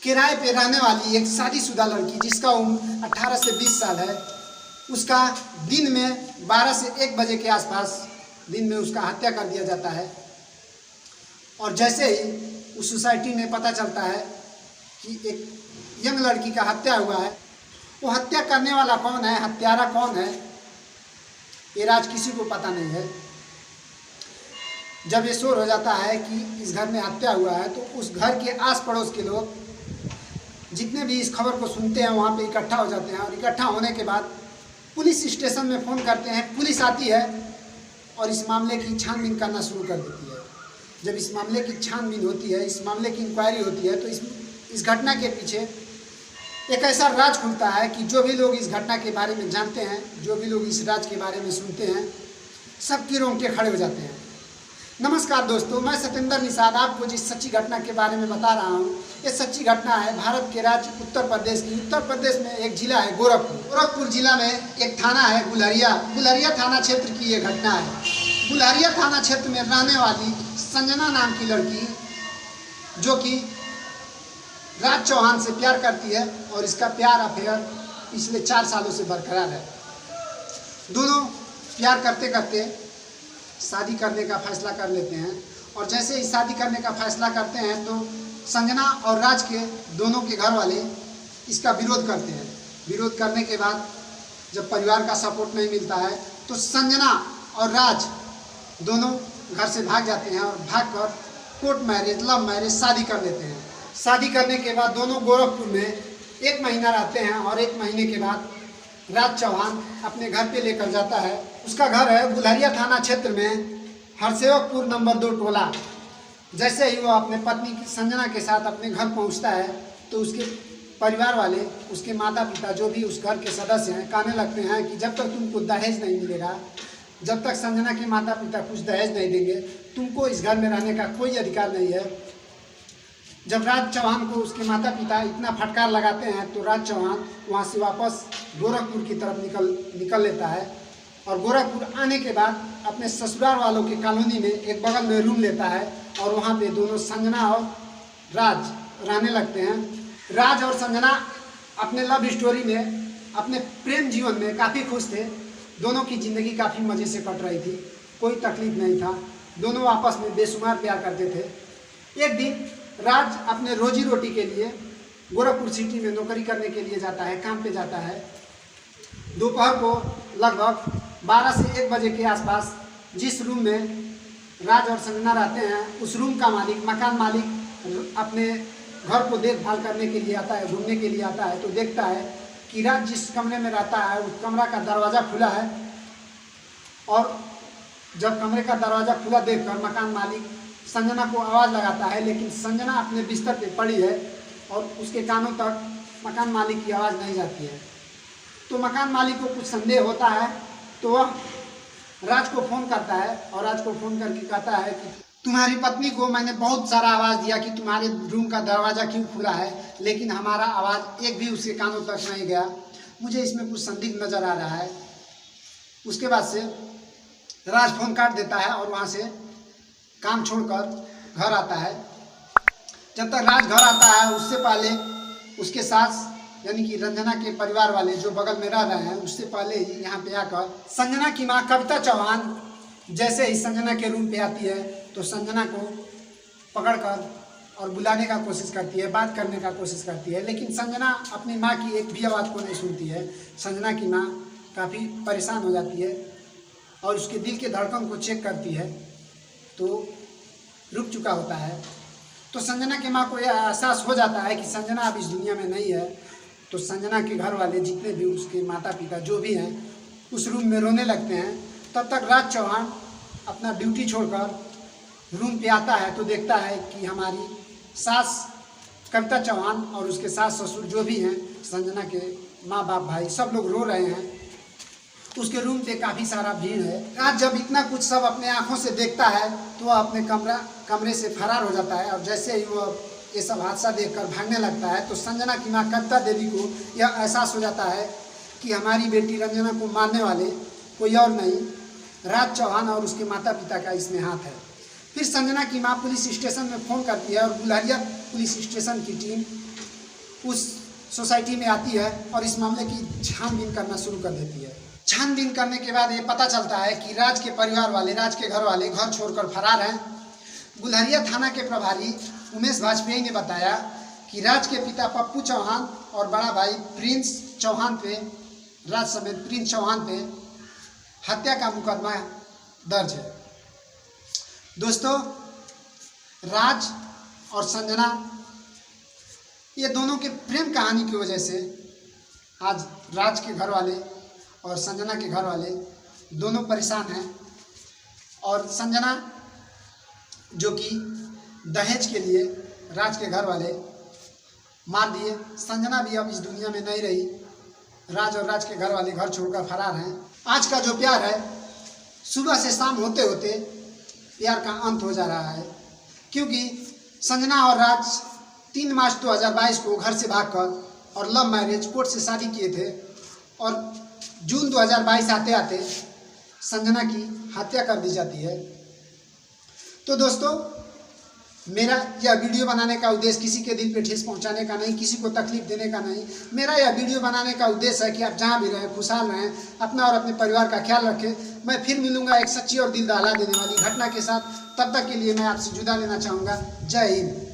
किराए पे रहने वाली एक शादीशुदा लड़की जिसका उम्र 18 से 20 साल है, उसका दिन में 12 से 1 बजे के आसपास दिन में उसका हत्या कर दिया जाता है। और जैसे ही उस सोसाइटी में पता चलता है कि एक यंग लड़की का हत्या हुआ है, वो हत्या करने वाला कौन है, हत्यारा कौन है, ये राज किसी को पता नहीं है। जब ये शोर हो जाता है कि इस घर में हत्या हुआ है, तो उस घर के आस पड़ोस के लोग जितने भी इस खबर को सुनते हैं वहाँ पे इकट्ठा हो जाते हैं। और इकट्ठा होने के बाद पुलिस स्टेशन में फ़ोन करते हैं। पुलिस आती है और इस मामले की छानबीन करना शुरू कर देती है। जब इस मामले की छानबीन होती है, इस मामले की इंक्वायरी होती है, तो इस घटना के पीछे एक ऐसा राज खुलता है कि जो भी लोग इस घटना के बारे में जानते हैं, जो भी लोग इस राज के बारे में सुनते हैं, सबके रोंगटे खड़े हो जाते हैं। नमस्कार दोस्तों, मैं सत्येंद्र निषाद आपको जिस सच्ची घटना के बारे में बता रहा हूँ, ये सच्ची घटना है भारत के राज्य उत्तर प्रदेश की। उत्तर प्रदेश में एक जिला है गोरखपुर जिला में एक थाना है गुलहरिया थाना क्षेत्र की ये घटना है। गुलहरिया थाना क्षेत्र में रहने वाली संजना नाम की लड़की, जो कि राज चौहान से प्यार करती है और इसका प्यार अफेयर पिछले 4 सालों से बरकरार है। दोनों प्यार करते करते शादी करने का फैसला कर लेते हैं। और जैसे ही शादी करने का फैसला करते हैं तो संजना और राज के दोनों के घर वाले इसका विरोध करते हैं। विरोध करने के बाद जब परिवार का सपोर्ट नहीं मिलता है तो संजना और राज दोनों घर से भाग जाते हैं और भागकर कोर्ट मैरिज, लव मैरिज शादी कर लेते हैं। शादी करने के बाद दोनों गोरखपुर में 1 महीना रहते हैं और 1 महीने के बाद राज चौहान अपने घर पे लेकर जाता है। उसका घर है गुलहरिया थाना क्षेत्र में हरसेवकपुर नंबर 2 टोला। जैसे ही वो अपने पत्नी संजना के साथ अपने घर पहुंचता है तो उसके परिवार वाले, उसके माता पिता, जो भी उस घर के सदस्य हैं, कहने लगते हैं कि जब तक तुमको दहेज नहीं मिलेगा, जब तक संजना के माता पिता कुछ दहेज नहीं देंगे, तुमको इस घर में रहने का कोई अधिकार नहीं है। जब राज चौहान को उसके माता पिता इतना फटकार लगाते हैं तो राज चौहान वहाँ से वापस गोरखपुर की तरफ निकल लेता है। और गोरखपुर आने के बाद अपने ससुराल वालों की कॉलोनी में एक बगल में रूम लेता है और वहाँ पे दोनों संजना और राज रहने लगते हैं। राज और संजना अपने लव स्टोरी में, अपने प्रेम जीवन में काफ़ी खुश थे। दोनों की ज़िंदगी काफ़ी मज़े से कट रही थी, कोई तकलीफ नहीं था। दोनों आपस में बेशुमार प्यार करते थे। एक दिन राज अपने रोजी रोटी के लिए गोरखपुर सिटी में नौकरी करने के लिए जाता है, काम पे जाता है। दोपहर को लगभग 12 से 1 बजे के आसपास जिस रूम में राज और संजना रहते हैं, उस रूम का मालिक, मकान मालिक अपने घर को देखभाल करने के लिए आता है, घूमने के लिए आता है। तो देखता है कि राज जिस कमरे में रहता है उस कमरा का दरवाज़ा खुला है। और जब कमरे का दरवाज़ा खुला देखकर मकान मालिक संजना को आवाज़ लगाता है, लेकिन संजना अपने बिस्तर पे पड़ी है और उसके कानों तक मकान मालिक की आवाज़ नहीं जाती है। तो मकान मालिक को कुछ संदेह होता है तो वह राज को फ़ोन करता है और राज को फ़ोन करके कहता है कि तुम्हारी पत्नी को मैंने बहुत सारा आवाज़ दिया कि तुम्हारे रूम का दरवाज़ा क्यों खुला है, लेकिन हमारा आवाज़ एक भी उसके कानों तक नहीं गया। मुझे इसमें कुछ संदिग्ध नज़र आ रहा है। उसके बाद से राज फ़ोन काट देता है और वहाँ से काम छोड़कर घर आता है। जब तक राज घर आता है उससे पहले उसके सास यानी कि रंजना के परिवार वाले जो बगल में रह रहे हैं, उससे पहले ही यहाँ पे आकर संजना की माँ कविता चौहान जैसे ही संजना के रूम पे आती है तो संजना को पकड़कर और बुलाने का कोशिश करती है, बात करने का कोशिश करती है। लेकिन संजना अपनी माँ की एक भी आवाज़ को नहीं सुनती है। संजना की माँ काफ़ी परेशान हो जाती है और उसके दिल के धड़कन को चेक करती है तो रुक चुका होता है। तो संजना की माँ को यह एहसास हो जाता है कि संजना अब इस दुनिया में नहीं है। तो संजना के घर वाले, जितने भी उसके माता पिता जो भी हैं, उस रूम में रोने लगते हैं। तब तक राज चौहान अपना ड्यूटी छोड़कर रूम पे आता है तो देखता है कि हमारी सास कविता चौहान और उसके सास ससुर जो भी हैं, संजना के माँ बाप भाई, सब लोग रो रहे हैं। उसके रूम पे काफ़ी सारा भीड़ है। राज जब इतना कुछ सब अपने आँखों से देखता है तो वह अपने कमरे से फरार हो जाता है। और जैसे ही वह ये सब हादसा देखकर भागने लगता है तो संजना की माँ कविता देवी को यह एहसास हो जाता है कि हमारी बेटी रंजना को मारने वाले कोई और नहीं, राज चौहान और उसके माता पिता का इसमें हाथ है। फिर संजना की माँ पुलिस स्टेशन में फ़ोन करती है और गुलहरिया पुलिस स्टेशन की टीम उस सोसाइटी में आती है और इस मामले की छानबीन करना शुरू कर देती है। छानबीन करने के बाद ये पता चलता है कि राज के परिवार वाले, राज के घर वाले घर छोड़कर फरार हैं। गुलहरिया थाना के प्रभारी उमेश वाजपेयी ने बताया कि राज के पिता पप्पू चौहान और बड़ा भाई प्रिंस चौहान पे, राज समेत प्रिंस चौहान पे हत्या का मुकदमा दर्ज है। दोस्तों, राज और संजना ये दोनों के प्रेम कहानी की वजह से आज राज के घर वाले और संजना के घर वाले दोनों परेशान हैं। और संजना जो कि दहेज के लिए राज के घर वाले मार दिए, संजना भी अब इस दुनिया में नहीं रही। राज और राज के घर वाले घर छोड़कर फरार हैं। आज का जो प्यार है सुबह से शाम होते होते प्यार का अंत हो जा रहा है, क्योंकि संजना और राज 3 मार्च 2022 को घर से भागकर और लव मैरिज कोर्ट से शादी किए थे और जून 2022 आते आते संजना की हत्या कर दी जाती है। तो दोस्तों, मेरा यह वीडियो बनाने का उद्देश्य किसी के दिल पे ठेस पहुंचाने का नहीं, किसी को तकलीफ देने का नहीं। मेरा यह वीडियो बनाने का उद्देश्य है कि आप जहां भी रहें खुशहाल रहें, अपना और अपने परिवार का ख्याल रखें। मैं फिर मिलूंगा एक सच्ची और दिल दहला देने वाली घटना के साथ। तब तक के लिए मैं आपसे जुदा लेना चाहूँगा। जय हिंद।